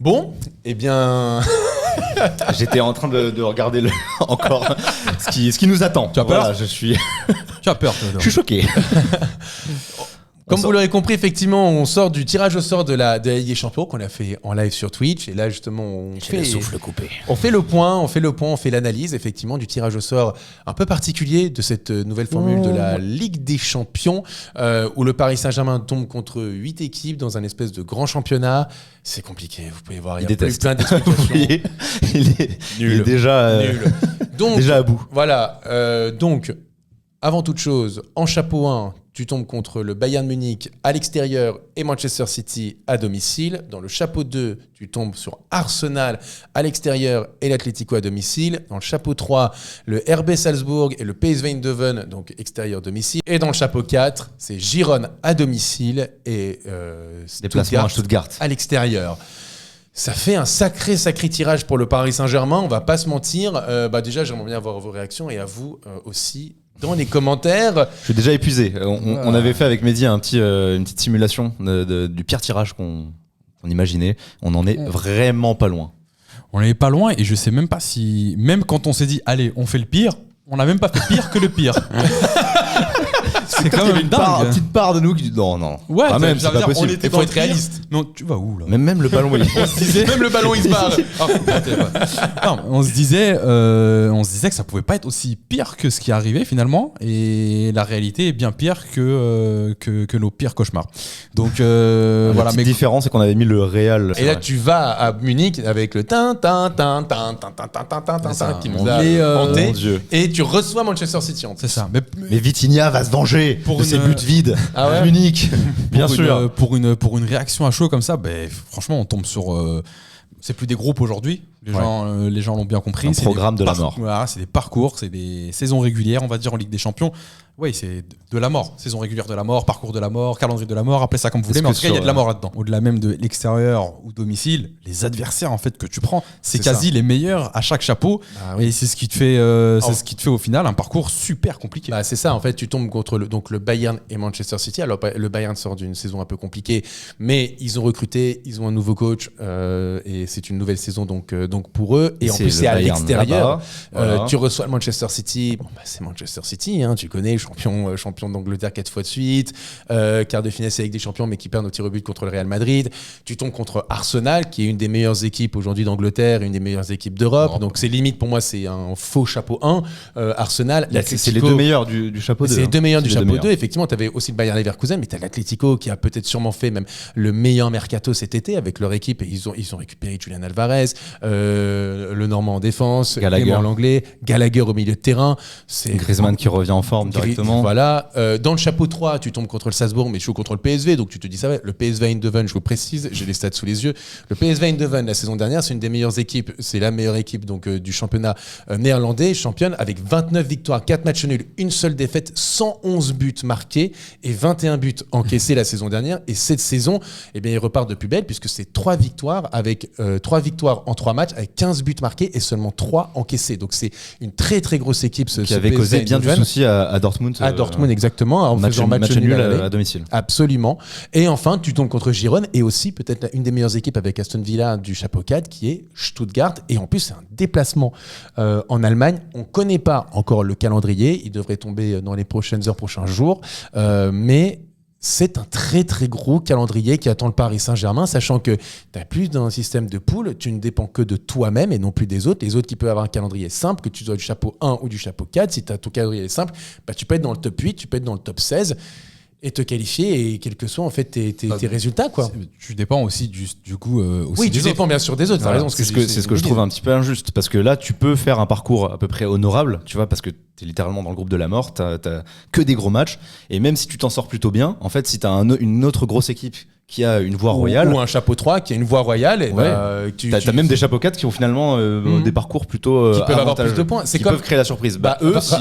Bon, eh bien... J'étais en train de regarder encore ce qui nous attend. Tu as peur ? Voilà, je suis choqué. Comme vous l'aurez compris, effectivement, on sort du tirage au sort de la Ligue des Champions qu'on a fait en live sur Twitch. Et là, justement, on fait le point, on fait l'analyse, effectivement, du tirage au sort un peu particulier de cette nouvelle formule de la Ligue des Champions, où le Paris Saint-Germain tombe contre 8 équipes dans un espèce de grand championnat. C'est compliqué, vous pouvez voir, il y a plein d'explications. il est déjà, Nul. Donc, déjà à bout. Voilà, donc, avant toute chose, en chapeau 1, tu tombes contre le Bayern Munich à l'extérieur et Manchester City à domicile. Dans le chapeau 2, tu tombes sur Arsenal à l'extérieur et l'Atlético à domicile. Dans le chapeau 3, le RB Salzbourg et le PSV Eindhoven, donc extérieur-domicile. Et dans le chapeau 4, c'est Girone à domicile et déplacement à Stuttgart à l'extérieur. Ça fait un sacré tirage pour le Paris Saint-Germain, on va pas se mentir. Déjà, j'aimerais bien avoir vos réactions et à vous aussi dans les commentaires. Je suis déjà épuisé. On avait fait avec Mehdi une petite simulation du pire tirage qu'on imaginait. On en est vraiment pas loin. On n'est pas loin et je sais même pas si... Même quand on s'est dit, allez, on fait le pire, on n'a même pas fait pire que le pire. C'est quand même une petite part de nous qui dit non. Ouais, même, c'est pas possible. Il faut être réaliste. Non, tu vas où là ? Même le ballon, On se disait, même le ballon il se barre. Non, on se disait que ça pouvait pas être aussi pire que ce qui arrivait finalement, et la réalité est bien pire que nos pires cauchemars. Donc voilà. La différence, c'est qu'on avait mis le Real. Et là, tu vas à Munich avec le tin qui nous a hanté, et tu reçois Manchester City. C'est ça. Mais Vitinha va se venger de ses buts vides à Munich. Bien sûr. Pour une réaction à chaud comme ça, franchement, on tombe sur. C'est plus des groupes aujourd'hui. Les gens l'ont bien compris. C'est un programme de la mort. Voilà, c'est des parcours, c'est des saisons régulières, on va dire, en Ligue des Champions. Oui, c'est de la mort. Saison régulière de la mort, parcours de la mort, calendrier de la mort, appelez ça comme vous voulez, mais en tout cas, il y a de la mort là-dedans. Au-delà même de l'extérieur ou domicile, les adversaires en fait que tu prends, c'est quasi les meilleurs à chaque chapeau. Et c'est ce qui te fait, au final un parcours super compliqué. C'est ça, en fait, tu tombes contre le Bayern et Manchester City. Alors, le Bayern sort d'une saison un peu compliquée, mais ils ont recruté, ils ont un nouveau coach, et c'est une nouvelle saison donc pour eux. Et en plus, c'est à l'extérieur. Voilà. Tu reçois le Manchester City. C'est Manchester City, hein, tu connais, champion d'Angleterre 4 fois de suite, quart de finale avec des champions, mais qui perdent au tir au but contre le Real Madrid. Tu tombes contre Arsenal, qui est une des meilleures équipes aujourd'hui d'Angleterre, une des meilleures équipes d'Europe. Donc c'est limite, pour moi, c'est un faux chapeau 1. Arsenal, c'est les deux meilleurs du chapeau 2. C'est les deux meilleurs du chapeau 2. Effectivement, tu avais aussi le Bayer Leverkusen, mais tu as l'Atlético qui a peut-être sûrement fait même le meilleur mercato cet été avec leur équipe. Et ils ont récupéré Julian Alvarez, le Normand en défense, Clément l'anglais, Gallagher au milieu de terrain. C'est Griezmann qui revient en forme directement. Voilà. Dans le chapeau 3, tu tombes contre le Salzbourg, mais tu joues contre le PSV. Donc tu te dis ça va. Le PSV Eindhoven, je vous précise, j'ai les stats sous les yeux. Le PSV Eindhoven, la saison dernière, c'est une des meilleures équipes. C'est la meilleure équipe du championnat néerlandais, championne, avec 29 victoires, 4 matchs nuls, une seule défaite, 111 buts marqués et 21 buts encaissés la saison dernière. Et cette saison, ils repartent de plus belle puisque c'est 3 victoires en 3 matchs avec 15 buts marqués et seulement 3 encaissés. Donc c'est une très très grosse équipe. Qui avait causé bien du souci à Dortmund. À Dortmund, exactement, en faisant match nul à domicile. Absolument. Et enfin, tu tombes contre Girone et aussi peut-être une des meilleures équipes avec Aston Villa du chapeau 4 qui est Stuttgart. Et en plus, c'est un déplacement en Allemagne. On ne connaît pas encore le calendrier. Il devrait tomber dans les prochaines heures, prochains jours. Mais c'est un très très gros calendrier qui attend le Paris Saint-Germain, sachant que tu n'as plus d'un système de poule, tu ne dépends que de toi-même et non plus des autres. Les autres qui peuvent avoir un calendrier simple, que tu sois du chapeau 1 ou du chapeau 4, si ton calendrier est simple, tu peux être dans le top 8, tu peux être dans le top 16 et te qualifier, et quels que soient en fait tes résultats, quoi. Tu dépends aussi du coup aussi oui, tu dépends bien sûr des autres. Voilà, c'est ce que je trouve un petit peu injuste, parce que là tu peux faire un parcours à peu près honorable, tu vois, parce que t'es littéralement dans le groupe de la mort, t'as que des gros matchs, et même si tu t'en sors plutôt bien, en fait, si t'as une autre grosse équipe qui a une voie royale, ou un chapeau 3 qui a une voie royale, t'as même des chapeaux 4 qui ont finalement des parcours plutôt qui peuvent avoir plus de points, peuvent créer la surprise.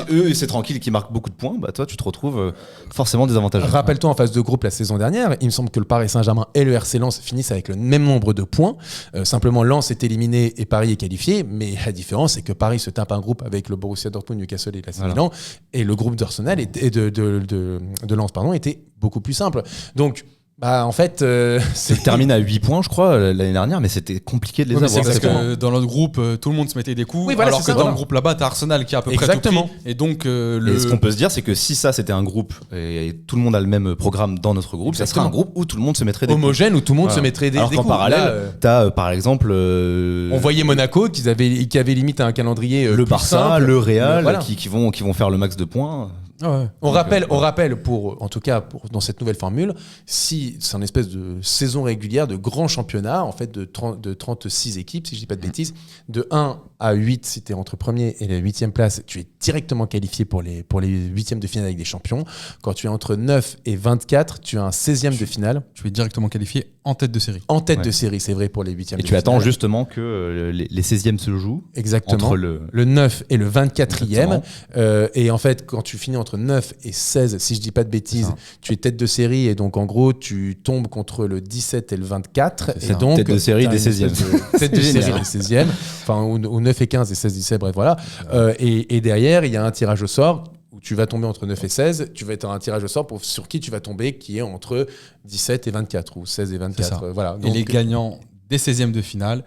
Eux c'est tranquille, qui marquent beaucoup de points, toi tu te retrouves forcément désavantagé. Rappelle-toi, en phase de groupe la saison dernière, il me semble que le Paris Saint-Germain et le RC Lens finissent avec le même nombre de points. Simplement, Lens est éliminé et Paris est qualifié, mais la différence c'est que Paris se tape un groupe avec le Borussia Dortmund, Newcastle et l'AC Milan, et le groupe d'Arsenal et de Lens était beaucoup plus simple. Donc Bah en fait, C'est terminé à 8 points, je crois, l'année dernière, mais c'était compliqué de les Ouais, mais avoir. c'est parce ces points. que dans notre groupe, tout le monde se mettait des coups, Oui, voilà, alors c'est que ça, dans voilà. le groupe là-bas, t'as Arsenal qui a à peu près Exactement. tout pris. Et donc, Et ce qu'on peut se dire, c'est que si ça c'était un groupe et tout le monde a le même programme dans notre groupe, ça serait un groupe où tout le monde se mettrait des coups. homogène où tout le monde Voilà. se mettrait des Alors qu'en coups. parallèle, Là, t'as par exemple on voyait Monaco qui avait limite un calendrier le plus Barça, simple. le Real Voilà. qui vont faire le max de points. On rappelle en tout cas dans cette nouvelle formule, si c'est une espèce de saison régulière de grand championnat, en fait de 36 équipes, si je dis pas de bêtises, de 1 à 8, si tu es entre premier et la 8e place, tu es directement qualifié pour les 8e de finale avec des champions. Quand tu es entre 9 et 24, tu as un 16e de finale. tu es directement qualifié en tête de série. En tête Ouais. de série, c'est vrai pour les 8e Et de tu attends finale. justement que les 16e se jouent Exactement. entre Le 9 et le 24e. Exactement. Et en fait, quand tu finis entre 9 et 16, si je dis pas de bêtises, C'est ça. tu es tête de série et donc en gros, tu tombes contre le 17 et le 24. C'est Et ça. donc, Tête de série t'as des une 16e. espèce de Tête de C'est série génial. des 16e. Enfin, ou 9 et 15 et 16 17, bref, voilà. Et derrière, il y a un tirage au sort où tu vas tomber entre 9 et 16. Tu vas être un tirage au sort sur qui tu vas tomber, qui est entre 17 et 24 ou 16 et 24. C'est ça. Voilà. Et Donc, les gagnants des 16e de finale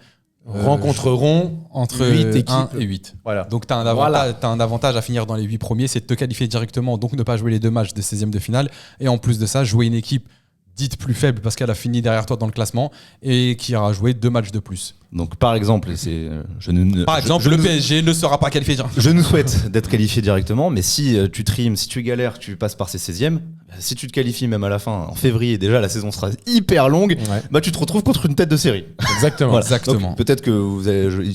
rencontreront entre 8 équipes. 1 et 8. Voilà. Donc tu as, Voilà. un avantage à finir dans les 8 premiers, c'est de te qualifier directement, donc ne pas jouer les 2 matchs des 16e de finale. Et en plus de ça, jouer une équipe dite plus faible parce qu'elle a fini derrière toi dans le classement et qui aura joué 2 matchs de plus. Donc par exemple, Par exemple, le PSG ne sera pas qualifié directement. je nous souhaite d'être qualifié directement, mais si tu trimes, si tu galères, tu passes par ces 16e, si tu te qualifies même à la fin, en février, déjà la saison sera hyper longue, Ouais. bah tu te retrouves contre une tête de série. Exactement. Voilà. Exactement. Donc, peut-être que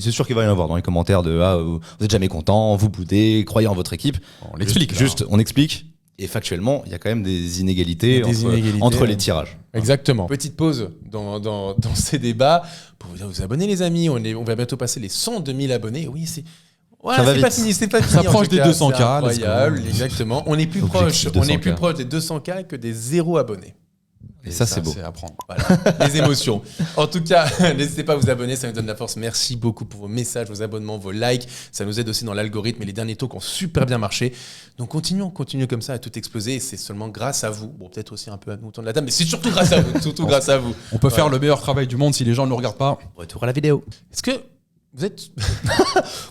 c'est sûr qu'il va y en avoir dans les commentaires de vous êtes jamais content, vous boudez, croyez en votre équipe. On l'explique. là. Juste, on explique. Et factuellement, il y a quand même des inégalités, Il y a des inégalités, entre ouais. les tirages. Exactement. Petite pause dans ces débats pour vous abonner, les amis. On va bientôt passer les 102 000 abonnés. Oui, c'est. Voilà, Ça va c'est pas vite. fini, c'est pas fini. Ça en approche tout des cas, 200K, c'est let's incroyable, go. exactement. On est plus Objectif proche, 200K. des 200K que des 0 abonnés. Et ça, c'est beau. C'est à prendre. Voilà, les émotions. En tout cas, n'hésitez pas à vous abonner, ça nous donne la force. Merci beaucoup pour vos messages, vos abonnements, vos likes. Ça nous aide aussi dans l'algorithme et les derniers talks ont super bien marché. Donc continuons comme ça à tout exploser. Et c'est seulement grâce à vous. Bon, peut-être aussi un peu à nous autour de la table, mais c'est surtout grâce à vous. Surtout grâce à vous. On peut faire le meilleur travail du monde si les gens ne nous regardent pas. Retour à la vidéo. Est-ce que vous êtes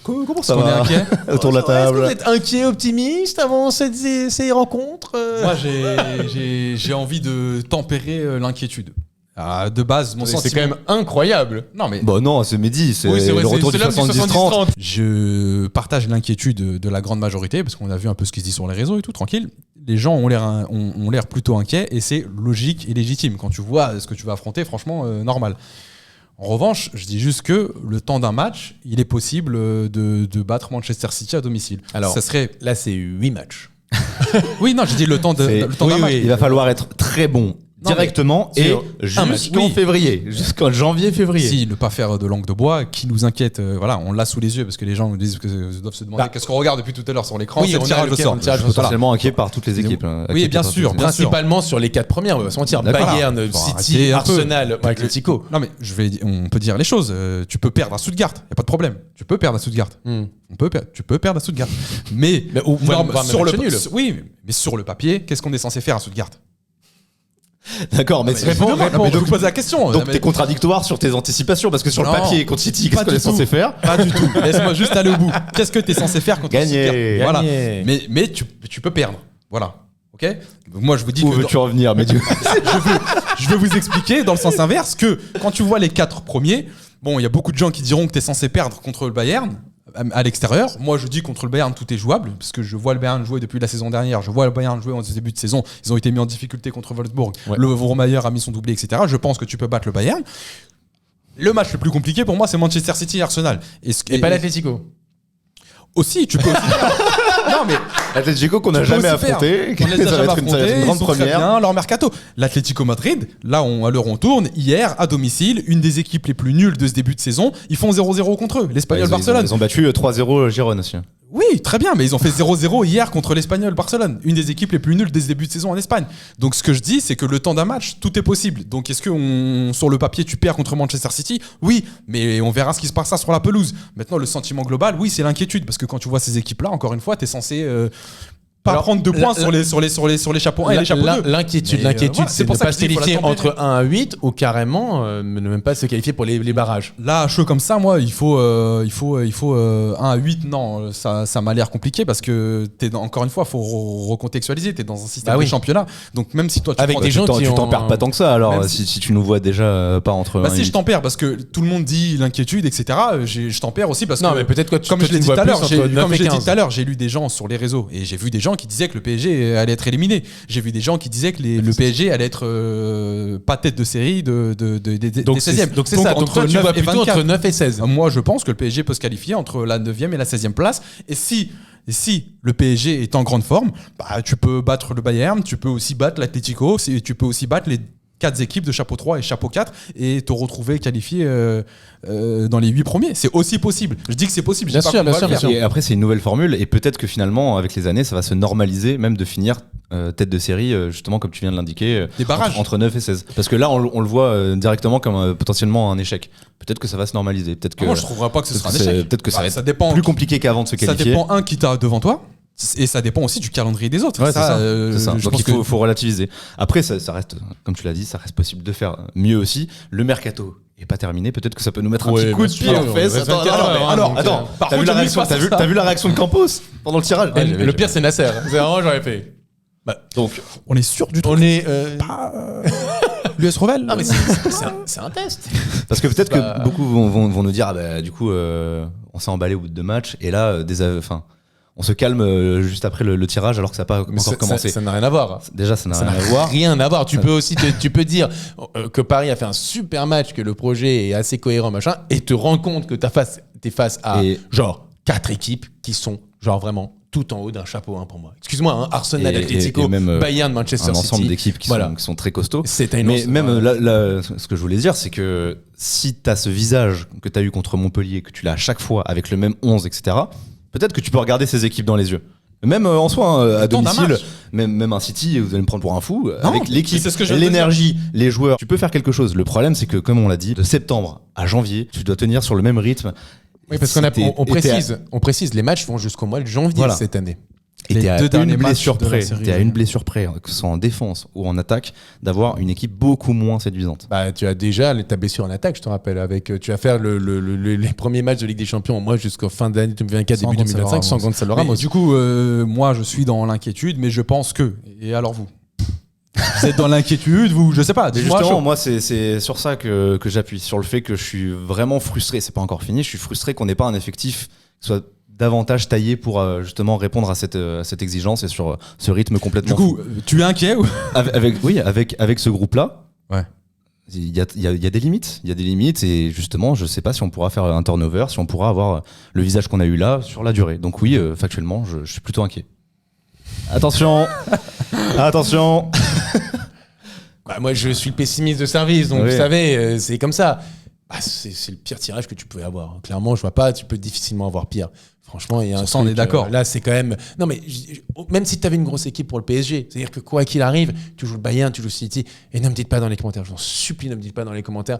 Comment ça On est va inquiet. autour de la Est-ce que vous table? êtes inquiet, optimiste avant ces rencontres Moi, j'ai envie de tempérer l'inquiétude. Ah, de base, mon C'est sentiment. quand même incroyable. Non, mais Bon, non, c'est midi, c'est Oui, c'est vrai, le retour c'est du l'homme 70-30. je partage l'inquiétude de la grande majorité parce qu'on a vu un peu ce qui se dit sur les réseaux et tout, tranquille. Les gens ont l'air plutôt inquiets et c'est logique et légitime. Quand tu vois ce que tu vas affronter, franchement, normal. En revanche, je dis juste que le temps d'un match, il est possible de battre Manchester City à domicile. Alors, ça serait. là, c'est 8 matchs. Oui, non, j'ai dit le temps d'un match. Il va falloir être très bon Non, directement mais et sur un match. jusqu'en Oui. février, jusqu'en janvier-février. Si, ne pas faire de langue de bois, qui nous inquiète, voilà, on l'a sous les yeux parce que les gens nous disent que doivent se demander Bah, qu'est-ce qu'on regarde depuis tout à l'heure sur l'écran, oui, c'est on le a tirage au lequel, sort. le tirage au sort. Potentiellement inquiet par toutes les équipes. Oui, bien sûr, bien sûr. Principalement sur les 4 premières, on va se mentir. D'accord. Bayern, Faut City, arrêter un peu. Arsenal, Atletico. Non mais on peut dire les choses. Tu peux perdre à Stuttgart, y a pas de problème. Tu peux perdre à Stuttgart. Tu peux perdre à Stuttgart. Mais, ou voire même sur le match nul. oui, mais sur le papier, qu'est-ce qu'on est censé faire à Stuttgart? D'accord, mais Je vous pose la question. donc Non, mais- t'es contradictoire sur tes anticipations parce que sur le Non. papier contre City, qu'est-ce Pas qu'on du est censé tout. faire? Pas du tout. Laisse-moi juste aller au bout. Qu'est-ce que tu es censé faire contre Gagner. Stuttgart? Voilà. Gagner. Mais tu peux perdre. Voilà. Ok. Donc moi je vous dis Où que veux-tu revenir, mais je vais vous expliquer dans le sens inverse que quand tu vois les 4 premiers, bon, il y a beaucoup de gens qui diront que tu es censé perdre contre le Bayern à l'extérieur. Moi, je dis contre le Bayern, tout est jouable, parce que je vois le Bayern jouer depuis la saison dernière, je vois le Bayern jouer en début de saison. Ils ont été mis en difficulté contre Wolfsburg. Ouais. Le Romayer a mis son doublé, etc. Je pense que tu peux battre le Bayern. Le match le plus compliqué pour moi, c'est Manchester City et Arsenal. Et pas l'Atletico. Aussi, tu peux aussi faire. Non, mais Atletico qu'on tu n'a peux jamais aussi faire. affronté, On les a ça va jamais être ça va être affrontés, une grande ils sont très première. bien, leur mercato. L'Atlético Madrid, là à l'heure on tourne, hier à domicile, une des équipes les plus nulles de ce début de saison, ils font 0-0 contre eux, l'Espagnol Barcelone. Ils ont battu 3-0 Girone aussi. Oui, très bien, mais ils ont fait 0-0 hier contre l'Espagnol Barcelone, une des équipes les plus nulles dès ce début de saison en Espagne. Donc ce que je dis, c'est que le temps d'un match, tout est possible. Donc est-ce que sur le papier, tu perds contre Manchester City? Oui, mais on verra ce qui se passera sur la pelouse. Maintenant, le sentiment global, oui, c'est l'inquiétude, parce que quand tu vois ces équipes-là, encore une fois, t'es censé pas prendre 2 points sur les chapeaux 1 et les chapeaux 2. L'inquiétude, voilà, c'est de ne pas se qualifier entre 1 à 8 ou carrément ne même pas se qualifier pour les barrages. Là, à chaud comme ça, moi, il faut 1 à 8. Non, ça m'a l'air compliqué parce que encore une fois, il faut recontextualiser. Tu es dans un système de championnat. Donc, même si toi, tu avec prends des gens tu t'en perds pas tant que ça. Alors, si tu nous vois déjà pas entre. Bah, si je t'en perds parce que tout le monde dit l'inquiétude, etc. Je t'en perds aussi parce que. Non, mais peut-être que comme je l'ai dit tout à l'heure, j'ai lu des gens sur les réseaux et j'ai vu des gens qui disaient que le PSG allait être éliminé. J'ai vu des gens qui disaient que le PSG allait être pas tête de série des 16e. Donc c'est ça. Donc toi, tu vois plutôt entre 9 et 16. Moi, je pense que le PSG peut se qualifier entre la 9e et la 16e place. Et si le PSG est en grande forme, bah, tu peux battre le Bayern, tu peux aussi battre l'Atlético, tu peux aussi battre les 4 équipes de chapeau 3 et chapeau 4 et te retrouver qualifié dans les 8 premiers. C'est aussi possible. Je dis que c'est possible. Bien sûr. Et après, c'est une nouvelle formule et peut-être que finalement, avec les années, ça va se normaliser même de finir tête de série, justement, comme tu viens de l'indiquer, des barrages entre 9 et 16. Parce que là, on le voit directement comme potentiellement un échec. Peut-être que ça va se normaliser. Peut-être que, moi, je ne trouverais pas que ce sera un échec. Peut-être que ça va être plus compliqué qu'avant de se qualifier. Ça dépend qui t'as devant toi. Et ça dépend aussi du calendrier des autres. Ouais, c'est ça. Donc il faut relativiser. Après, ça reste, comme tu l'as dit, ça reste possible de faire mieux aussi. Le mercato est pas terminé. Peut-être que ça peut nous mettre un petit coup de pied aux fesses. Attends. T'as vu la réaction de Campos pendant le tirage? Le pire, c'est Nasser. C'est vraiment, j'aurais fait. Donc, on est sûr du truc. On est. L'US Rovell. Non, mais c'est un test. Parce que peut-être que beaucoup vont nous dire, du coup, on s'est emballé au bout de 2 matchs. Et là, on se calme juste après le tirage alors que ça n'a pas encore commencé. Ça n'a rien à voir. Déjà, ça n'a rien à voir. Rien à voir. Tu peux aussi tu peux dire que Paris a fait un super match, que le projet est assez cohérent, machin, et te rends compte que t'es face à genre 4 équipes qui sont genre vraiment tout en haut d'un chapeau 1 pour moi. Excuse-moi, Arsenal, Atlético, Bayern, Manchester City. Un ensemble d'équipes qui sont très costauds. Mais même là, ce que je voulais dire, c'est que si tu as ce visage que tu as eu contre Montpellier, que tu l'as à chaque fois avec le même 11, etc., peut-être que tu peux regarder ces équipes dans les yeux. Même en soi, à domicile, même un City, vous allez me prendre pour un fou. Avec l'équipe, l'énergie, les joueurs, tu peux faire quelque chose. Le problème, c'est que, comme on l'a dit, de septembre à janvier, tu dois tenir sur le même rythme. Oui, parce qu'on précise, les matchs vont jusqu'au mois de janvier cette année. Et t'es à une blessure près, que ce soit en défense ou en attaque, d'avoir une équipe beaucoup moins séduisante. Bah, tu as déjà ta blessure en attaque, je te rappelle. Tu vas faire les premiers matchs de Ligue des Champions, moi, jusqu'au fin d'année 2024, début 2025, sans Gonzalo Ramos. Du coup, moi, je suis dans l'inquiétude, mais je pense que. Et alors vous êtes dans l'inquiétude, je sais pas. Justement, moi, c'est sur ça que j'appuie, sur le fait que je suis vraiment frustré. C'est pas encore fini. Je suis frustré qu'on n'ait pas un effectif qui soit davantage taillé pour justement répondre à cette exigence et sur ce rythme complètement. Du coup, tu es inquiet ou avec ce groupe-là. Ouais. Il y a des limites. Il y a des limites et justement, je sais pas si on pourra faire un turnover, si on pourra avoir le visage qu'on a eu là sur la durée. Donc oui, factuellement, je suis plutôt inquiet. Attention. Moi, je suis le pessimiste de service, donc vous savez, c'est comme ça. C'est le pire tirage que tu pouvais avoir. Clairement, je vois pas, tu peux difficilement avoir pire. Franchement, il y a un truc, on est d'accord. Là, c'est quand même. Non, mais même si tu avais une grosse équipe pour le PSG, c'est-à-dire que quoi qu'il arrive, tu joues le Bayern, tu joues City, et ne me dites pas dans les commentaires, je vous en supplie, ne me dites pas dans les commentaires.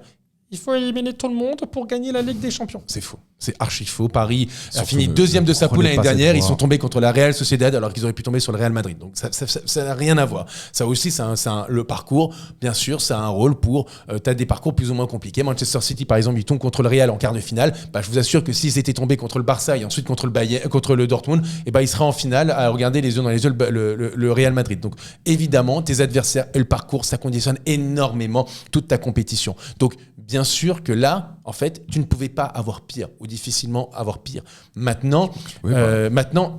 Il faut éliminer tout le monde pour gagner la Ligue des Champions. C'est faux. C'est archi faux. Paris a fini 2e de sa poule l'année dernière. Ils sont tombés contre la Real Sociedad alors qu'ils auraient pu tomber sur le Real Madrid. Donc ça n'a rien à voir. Ça aussi, le parcours, bien sûr, ça a un rôle pour... tu as des parcours plus ou moins compliqués. Manchester City, par exemple, ils tombent contre le Real en quart de finale. Je vous assure que s'ils étaient tombés contre le Barça et ensuite contre le Bayern, contre le Dortmund, ils seraient en finale à regarder les yeux dans les yeux le Real Madrid. Donc évidemment, tes adversaires et le parcours, ça conditionne énormément toute ta compétition. Donc bien sûr que là, en fait, tu ne pouvais pas avoir pire ou difficilement avoir pire. Maintenant,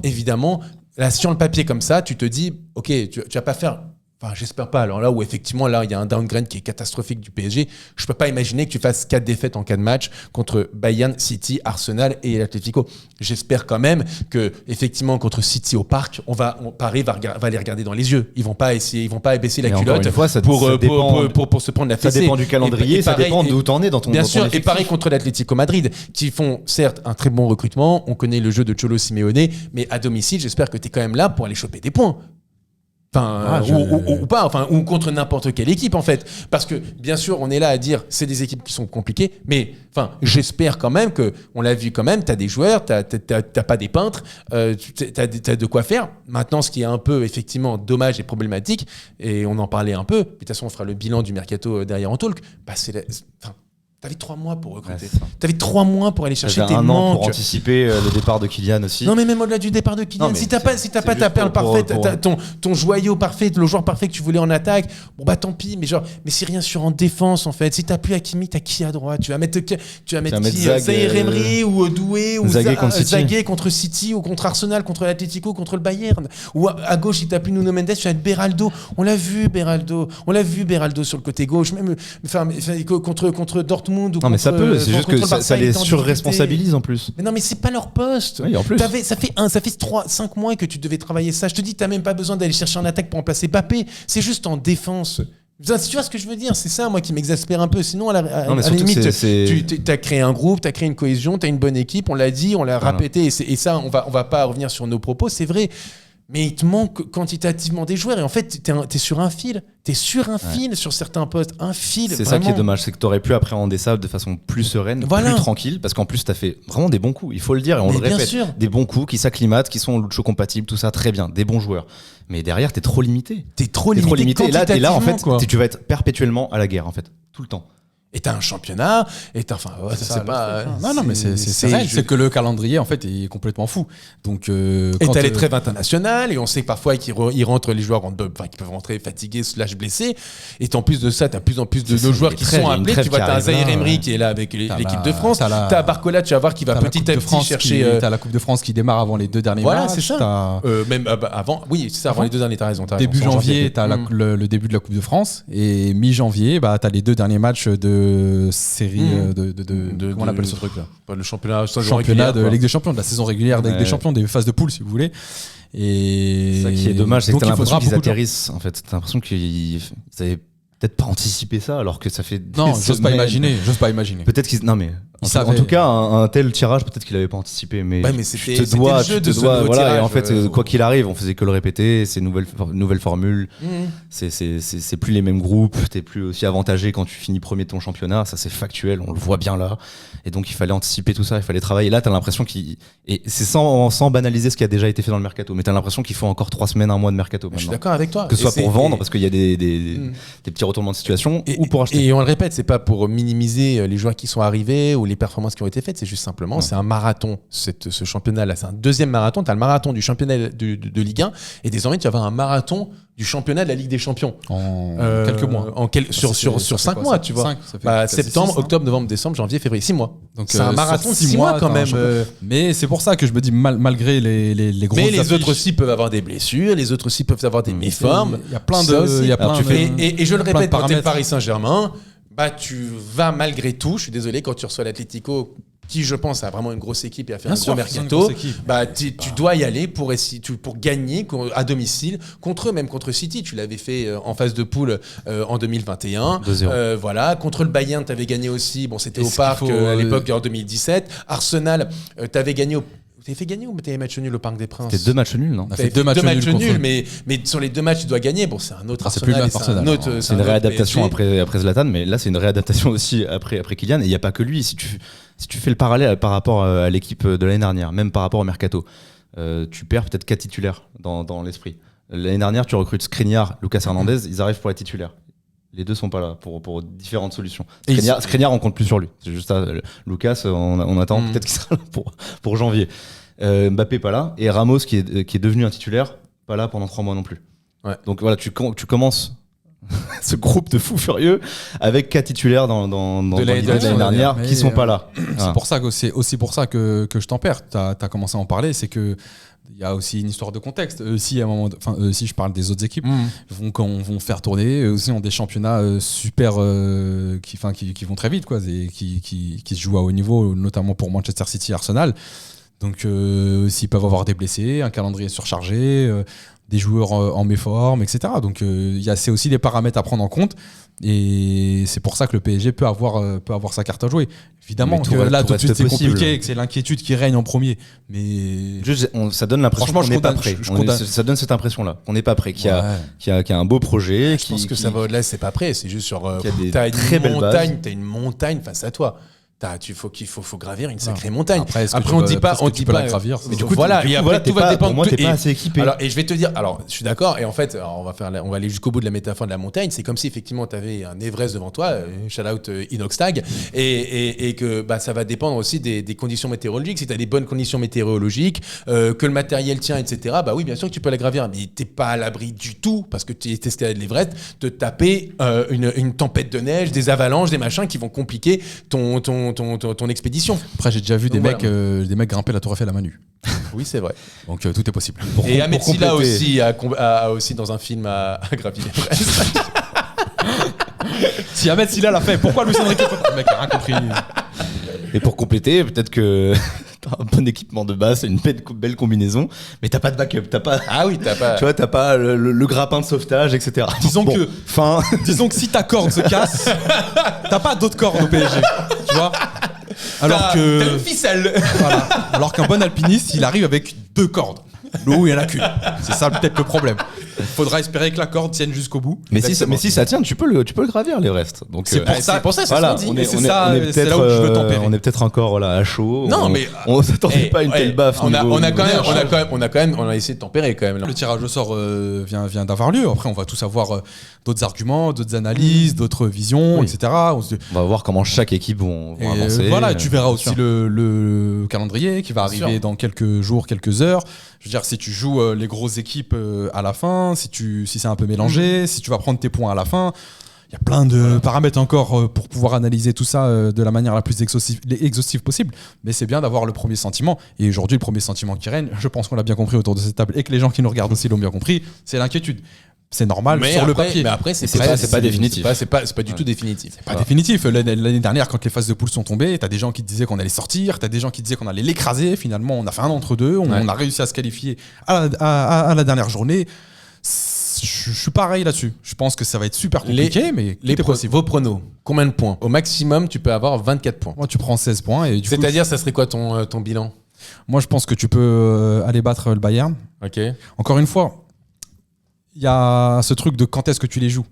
évidemment, là, sur le papier comme ça, tu te dis, ok, tu vas pas faire... Enfin, j'espère pas. Alors là où effectivement, là, il y a un downgrade qui est catastrophique du PSG, je peux pas imaginer que tu fasses 4 défaites en 4 matchs contre Bayern, City, Arsenal et l'Atlético. J'espère quand même que effectivement contre City au parc, Paris va les regarder dans les yeux. Ils vont pas baisser la culotte pour se prendre la fessée. Ça dépend du calendrier, ça dépend d'où t'en es dans ton. Bien sûr. Et pareil contre l'Atlético Madrid, qui font certes un très bon recrutement. On connaît le jeu de Cholo Simeone, mais à domicile, j'espère que tu es quand même là pour aller choper des points. ou pas, ou contre n'importe quelle équipe en fait. Parce que bien sûr, on est là à dire c'est des équipes qui sont compliquées, mais j'espère quand même que, on l'a vu quand même, t'as des joueurs, t'as pas des peintres, t'as de quoi faire. Maintenant, ce qui est un peu effectivement dommage et problématique, et on en parlait un peu, de toute façon on fera le bilan du mercato derrière en talk, t'avais 3 mois pour recruter. T'avais 3 mois pour aller chercher tes manques. T'avais 1 an pour anticiper le départ de Kylian aussi. Non, mais même au-delà du départ de Kylian, si t'as pas ta perle parfaite, ton joyau parfait, le joueur parfait que tu voulais en attaque, bon bah tant pis, mais c'est rien sur en défense en fait. Si t'as plus Hakimi, t'as qui à droite? Tu vas mettre qui? Zaïre Emery ou Doué ou Zagué contre City ou contre Arsenal, contre l'Atlético, contre le Bayern. Ou à gauche, si t'as plus Nuno Mendes, tu vas mettre Beraldo. On l'a vu Beraldo sur le côté gauche, même contre Dortmund. Non mais ça peut, c'est juste que ça les surresponsabilise en plus. Mais non mais c'est pas leur poste. Oui, en plus. Ça fait 5 mois que tu devais travailler ça. Je te dis, t'as même pas besoin d'aller chercher en attaque pour remplacer Mbappé. C'est juste en défense. Tu vois ce que je veux dire? C'est ça moi qui m'exaspère un peu. Sinon à la limite, tu as créé un groupe, tu as créé une cohésion, tu as une bonne équipe, on l'a dit, on l'a répété et ça on va pas revenir sur nos propos, c'est vrai. Mais il te manque quantitativement des joueurs et en fait t'es sur un fil. T'es sur un fil sur certains postes, un fil. C'est vraiment. Ça qui est dommage, c'est que t'aurais pu appréhender ça de façon plus sereine, plus tranquille, parce qu'en plus t'as fait vraiment des bons coups, il faut le dire et on le répète. Sûr. Des bons coups qui s'acclimatent, qui sont Lucho compatibles, tout ça très bien, des bons joueurs. Mais derrière t'es trop limité. T'es trop limité. Et là en fait tu vas être perpétuellement à la guerre en fait, tout le temps. Et t'as un championnat, et c'est pas. Non, mais c'est vrai. C'est que le calendrier, en fait, est complètement fou. Donc, et t'as les trêves internationales, et on sait parfois qu'ils rentrent, les joueurs qui peuvent rentrer fatigués, / blessés. Et en plus de ça, t'as plus en plus de nos joueurs qui sont appelés. Tu vois, t'as un Zaïre Emery qui est là avec l'équipe de France. T'as Barcola, tu vas voir, qui va petit à petit chercher. T'as la Coupe de France qui démarre avant les 2 derniers matchs. Voilà, c'est ça. Même avant, oui, c'est ça, avant les 2 derniers, t'as raison. Début janvier, t'as le début de la Coupe de France. Et mi-janvier, t'as les 2 derniers matchs de série comment on appelle ce truc là, le championnat de Ligue des Champions, de la saison régulière de Ligue des Champions, des phases de poule si vous voulez. Et ça qui est dommage, c'est que t'as l'impression qu'ils atterrissent en fait, t'as l'impression qu'ils avaient peut-être pas anticipé ça alors que ça fait j'ose pas imaginer peut-être qu'ils en tout cas un tel tirage peut-être qu'il avait pas anticipé, mais tu te dois voilà, et en fait quoi qu'il arrive on faisait que le répéter, c'est nouvelle formule, c'est plus les mêmes groupes, t'es plus aussi avantagé quand tu finis premier de ton championnat, ça c'est factuel, on le voit bien là, et donc il fallait anticiper tout ça, il fallait travailler. Là t'as l'impression et c'est sans banaliser ce qui a déjà été fait dans le mercato, mais t'as l'impression qu'il faut encore 3 semaines, 1 mois de mercato maintenant. Je suis d'accord avec toi, que ce soit pour vendre parce qu'il y a des petits retournements de situation, ou pour acheter. Et on le répète, c'est pas pour minimiser les joueurs qui sont arrivés ou les performances qui ont été faites, c'est juste simplement, c'est un marathon, ce championnat-là, c'est un deuxième marathon. Tu as le marathon du championnat de Ligue 1 et désormais tu vas avoir un marathon du championnat de la Ligue des Champions. En quelques mois. Sur 5 mois, tu vois. Septembre, octobre, novembre, décembre, janvier, février, 6 mois. Donc c'est un marathon de 6 mois quand même. Mais c'est pour ça que je me dis, malgré les grosses mais les autres aussi peuvent avoir des blessures, les autres aussi peuvent avoir des méformes. Il y a plein de... Et je le répète, quand tu es Paris Saint-Germain, tu vas malgré tout, je suis désolé, quand tu reçois l'Atlético, qui je pense a vraiment une grosse équipe et a fait un gros mercato, tu dois y aller pour gagner à domicile contre eux, même contre City. Tu l'avais fait en phase de poule en 2021. 2-0. Voilà, contre le Bayern, tu avais gagné aussi. Bon, c'était au Parc à l'époque en 2017. Arsenal, tu avais gagné T'avais fait gagner ou t'avais match nul au Parc des Princes? C'était 2 matchs nuls, non? T'as fait 2 matchs nuls, mais sur les 2 matchs, tu dois gagner. Bon, c'est un autre Arsenal. C'est une réadaptation après Zlatan, mais là, c'est une réadaptation aussi après Kylian. Et il n'y a pas que lui. Si tu fais le parallèle par rapport à l'équipe de l'année dernière, même par rapport au mercato, tu perds peut-être 4 titulaires dans l'esprit. L'année dernière, tu recrutes Skriniar, Lucas Hernandez, ils arrivent pour être titulaires. Les deux sont pas là pour différentes solutions. Skriniar, on compte plus sur lui. C'est juste ça. Lucas, on attend peut-être qu'il sera là pour janvier. Mbappé pas là, et Ramos qui est devenu un titulaire, pas là pendant 3 mois non plus. Ouais. Donc voilà, tu commences ce groupe de fous furieux avec 4 titulaires dans l'année dernière qui sont pas là. C'est aussi pour ça que je t'en perds. T'as commencé à en parler, c'est que il y a aussi une histoire de contexte. Eux aussi, je parle des autres équipes, vont faire tourner. Eux aussi ont des championnats super qui vont très vite, quoi, et qui se jouent à haut niveau, notamment pour Manchester City, Arsenal. Donc s'ils peuvent avoir des blessés, un calendrier surchargé, des joueurs en méforme, etc. Donc c'est aussi des paramètres à prendre en compte. Et c'est pour ça que le PSG peut avoir sa carte à jouer. Évidemment que là tout de suite c'est compliqué et que c'est l'inquiétude qui règne en premier. Mais juste, ça donne l'impression qu'on n'est pas prêt. Ça donne cette impression-là, qu'on n'est pas prêt, qu'il y a un beau projet. Je pense que ça va au-delà, c'est pas prêt. C'est juste sur. T'as une montagne face à toi. Faut gravir une sacrée montagne. Après on dit pas la gravir. Mais du coup, voilà, tout va dépendre. Pour moi, t'es pas assez équipé. Alors, et je vais te dire, je suis d'accord. Et en fait, on va aller jusqu'au bout de la métaphore de la montagne. C'est comme si effectivement, tu avais un Everest devant toi, shout out Inoxtag, et que ça va dépendre aussi des conditions météorologiques. Si tu as des bonnes conditions météorologiques, que le matériel tient, etc. Oui, bien sûr que tu peux la gravir, mais t'es pas à l'abri du tout parce que tu es testé à l'Everest de taper une tempête de neige, des avalanches, des machins qui vont compliquer ton expédition. Après, j'ai déjà vu des mecs grimper la Tour Eiffel à main nue. Oui, c'est vrai. Donc tout est possible. Et Ahmed Silla aussi a aussi dans un film à gravi l'Everest. Si Ahmed Silla l'a fait, pourquoi Luis Enrique le mec a rien compris. Et pour compléter, peut-être que t'as un bon équipement de base, c'est une belle combinaison, mais t'as pas de backup, t'as pas. Ah oui, t'as pas. Tu vois, t'as pas le grappin de sauvetage, etc. Disons que si ta corde se casse, t'as pas d'autres cordes au PSG, tu vois. T'as une ficelle. Voilà. Alors qu'un bon alpiniste, il arrive avec 2 cordes. L'eau, il y en a qu'une. C'est ça peut-être le problème. Il faudra espérer que la corde tienne jusqu'au bout. Mais si ça tient, tu peux le gravir l'Everest. Donc c'est pour ça, voilà, c'est là où je veux tempérer. On est peut-être encore à chaud. Non, mais on s'attendait pas à une telle baffe. On a essayé de tempérer quand même. Le tirage au sort vient d'avoir lieu. Après, on va tous avoir d'autres arguments, d'autres analyses, d'autres visions, etc. On va voir comment chaque équipe vont avancer. Voilà, tu verras aussi le calendrier qui va arriver dans quelques jours, quelques heures. Je veux dire, si tu joues les grosses équipes à la fin, si c'est un peu mélangé, si tu vas prendre tes points à la fin, il y a plein de paramètres encore pour pouvoir analyser tout ça de la manière la plus exhaustive possible. Mais c'est bien d'avoir le premier sentiment. Et aujourd'hui, le premier sentiment qui règne, je pense qu'on l'a bien compris autour de cette table et que les gens qui nous regardent aussi l'ont bien compris, c'est l'inquiétude. C'est normal sur le papier. Mais après, c'est pas définitif. C'est pas du tout définitif. C'est pas définitif. L'année dernière, quand les phases de poule sont tombées, t'as des gens qui te disaient qu'on allait sortir, t'as des gens qui disaient qu'on allait l'écraser. Finalement, on a fait un entre-deux. On a réussi à se qualifier à la dernière journée. Je suis pareil là-dessus. Je pense que ça va être super compliqué, mais vos pronos. Combien de points? Au maximum, tu peux avoir 24 points. Moi, tu prends 16 points. C'est-à-dire, ça serait quoi ton bilan? Moi, je pense que tu peux aller battre le Bayern. Ok. Encore une fois, il y a ce truc de quand est-ce que tu les joues.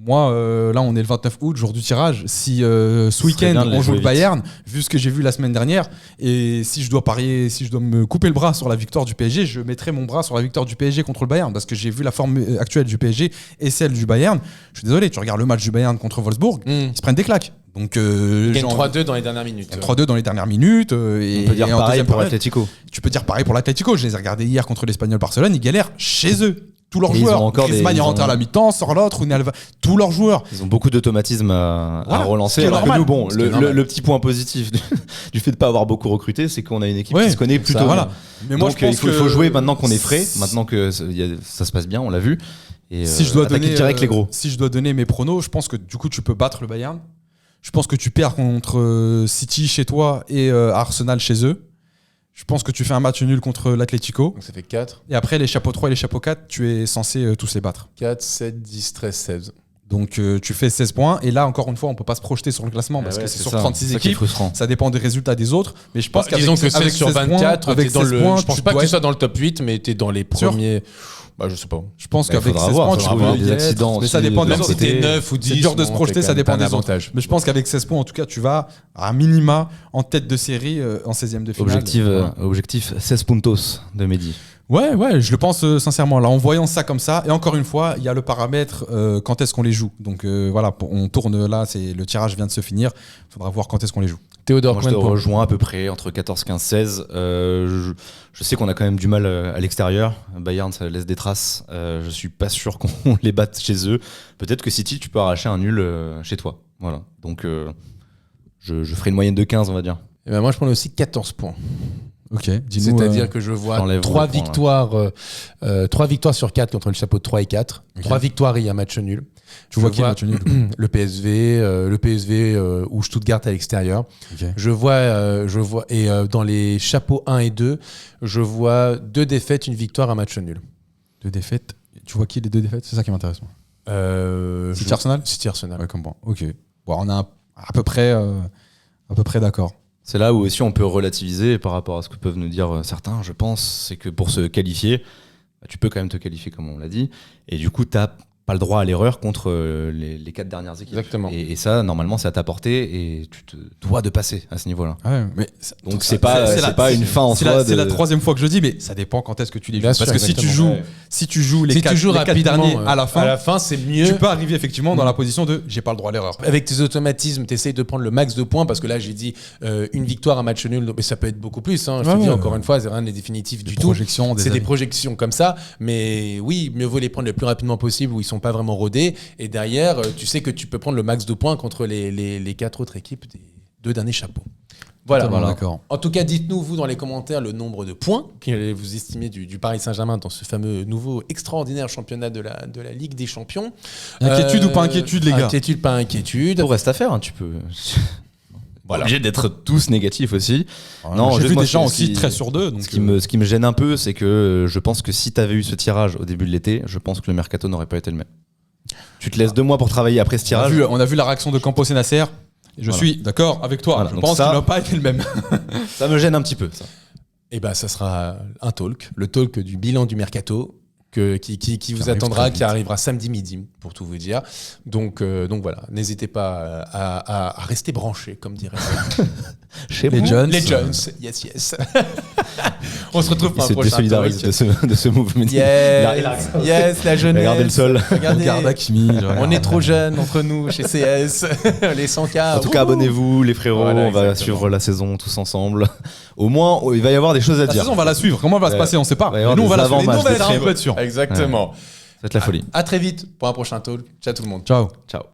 Moi, là, on est le 29 août, jour du tirage. Si ce week-end, on joue le Bayern, vu ce que j'ai vu la semaine dernière, et si je dois parier, si je dois me couper le bras sur la victoire du PSG, je mettrai mon bras sur la victoire du PSG contre le Bayern, parce que j'ai vu la forme actuelle du PSG et celle du Bayern. Je suis désolé, tu regardes le match du Bayern contre Wolfsburg, ils se prennent des claques. Donc, ils gagnent 3-2 dans les dernières minutes. 3-2 dans les dernières minutes. On peut dire pareil pour l'Atlético. Tu peux dire pareil pour l'Atlético. Je les ai regardés hier contre l'Espagnol Barcelone, ils galèrent chez eux. Tous leurs joueurs, Griezmann est rentré à la mi-temps, sort l'autre, tous leurs joueurs. Ils ont beaucoup d'automatismes à relancer. Alors que nous, bon, le petit point positif du fait de ne pas avoir beaucoup recruté, c'est qu'on a une équipe qui se connaît plutôt bien. Mais moi, donc il faut jouer maintenant qu'on est frais, maintenant que ça se passe bien, on l'a vu. Et si je dois donner direct les gros. Si je dois donner mes pronos, je pense que du coup tu peux battre le Bayern. Je pense que tu perds contre City chez toi et Arsenal chez eux. Je pense que tu fais un match nul contre l'Atlético. Donc ça fait 4. Et après, les chapeaux 3 et les chapeaux 4, tu es censé tous les battre. 4, 7, 10, 13, 16. Donc tu fais 16 points. Et là, encore une fois, on ne peut pas se projeter sur le classement parce que c'est sur 36 équipes. Ça dépend des résultats des autres. Mais je pense disons que 16 sur 24, avec 16 points, je pense pas que tu sois dans le top 8, mais tu es dans les premiers. Je sais pas. Je pense qu'avec 16 points, tu peux des accidents. Mais ça dépend des autres. Si t'es 9 ou 10, c'est dur de se projeter, ça dépend des autres. Mais je pense qu'avec 16 points, en tout cas, tu vas à minima en tête de série en 16e de finale. Objectif 16 puntos de Mehdi. Ouais, je le pense sincèrement. Là, en voyant ça comme ça, et encore une fois, il y a le paramètre quand est-ce qu'on les joue. Donc voilà, on tourne là, le tirage vient de se finir. Il faudra voir quand est-ce qu'on les joue. Théodore, moi je te rejoins à peu près entre 14, 15, 16. Je sais qu'on a quand même du mal à l'extérieur. Bayern, ça laisse des traces. Je suis pas sûr qu'on les batte chez eux. Peut-être que City, tu peux arracher un nul chez toi. Voilà. Donc je ferai une moyenne de 15, on va dire. Et moi, je prends aussi 14 points. Ok, dis-nous. C'est-à-dire que je vois j'enlève 3 le point, victoires sur 4 contre le chapeau de 3 et 4. Ok. 3 victoires et un match nul. Tu vois qui est le match nul? Le PSV ou Stuttgart à l'extérieur. Ok. Je vois dans les chapeaux 1 et 2, je vois 2 défaites, une victoire, un match nul. 2 défaites. Tu vois qui les 2 défaites? C'est ça qui m'intéresse, moi. City Arsenal? City Arsenal. Ouais, comme bon. Ok. Bon, on a à peu près d'accord. C'est là où aussi on peut relativiser par rapport à ce que peuvent nous dire certains, je pense, c'est que pour se qualifier, tu peux quand même te qualifier comme on l'a dit, et du coup t'as pas le droit à l'erreur contre les 4 dernières équipes. Exactement. Et ça, normalement, c'est à ta portée et tu te dois de passer à ce niveau-là. Ah ouais, mais Donc c'est pas une fin en soi. C'est la 3e fois que je le dis, mais ça dépend quand est-ce que tu les joues. Bien Parce sûr, que si exactement. tu joues les 4 rapidement, derniers à la fin, c'est mieux. tu peux arriver effectivement dans la position de j'ai pas le droit à l'erreur. Avec tes automatismes, tu essayes de prendre le max de points parce que là, j'ai dit une victoire, un match nul, mais ça peut être beaucoup plus. Hein. Je te dis encore une fois, c'est rien de définitif du tout. C'est des projections comme ça, mais oui, mieux vaut les prendre le plus rapidement possible où ils sont pas vraiment rodés. Et derrière, tu sais que tu peux prendre le max de points contre les 4 autres équipes des 2 derniers chapeaux. Voilà. D'accord. En tout cas, dites-nous, vous, dans les commentaires, le nombre de points que vous estimez du Paris Saint-Germain dans ce fameux nouveau extraordinaire championnat de la Ligue des Champions. Inquiétude ou pas inquiétude, les gars? Inquiétude, pas inquiétude. Tout reste à faire, hein, tu peux. Voilà. Obligé d'être tous négatifs aussi. Non, j'ai vu des gens aussi très sur 2. Donc ce qui me gêne un peu, c'est que je pense que si tu avais eu ce tirage au début de l'été, je pense que le mercato n'aurait pas été le même. Tu te laisses 2 mois pour travailler après ce tirage. On a vu la réaction de Campos et Nasser. Et je suis d'accord avec toi. Voilà, je donc pense qu'il n'a pas été le même. Ça me gêne un petit peu. Ça. Et ben, ça sera un talk, le talk du bilan du mercato qui vous arrive attendra, très qui vite. arrivera samedi midi, pour tout vous dire. Donc voilà, n'hésitez pas à rester branchés, comme dirait Chez Les vous. Jones. les Jones. Yes. On se retrouve Il pour un se prochain désolidarise talk. de ce mouvement. Yes, la jeunesse. Regardez le sol. Regardez. Regarde Hakimi. On est trop jeunes entre nous chez CS, les 100K. En tout cas, abonnez-vous, les frérots. Voilà, on va exactement. suivre la saison tous ensemble. Au moins, il va y avoir des choses à La dire. saison, on va la suivre. Comment elle va se passer, on sait pas. Il va y avoir Mais nous, on va des la suivre. Nous, on va avant-matchs, être des un peu être sûr. Exactement. Ça va être la folie. À très vite pour un prochain talk. Ciao tout le monde. Ciao. Ciao.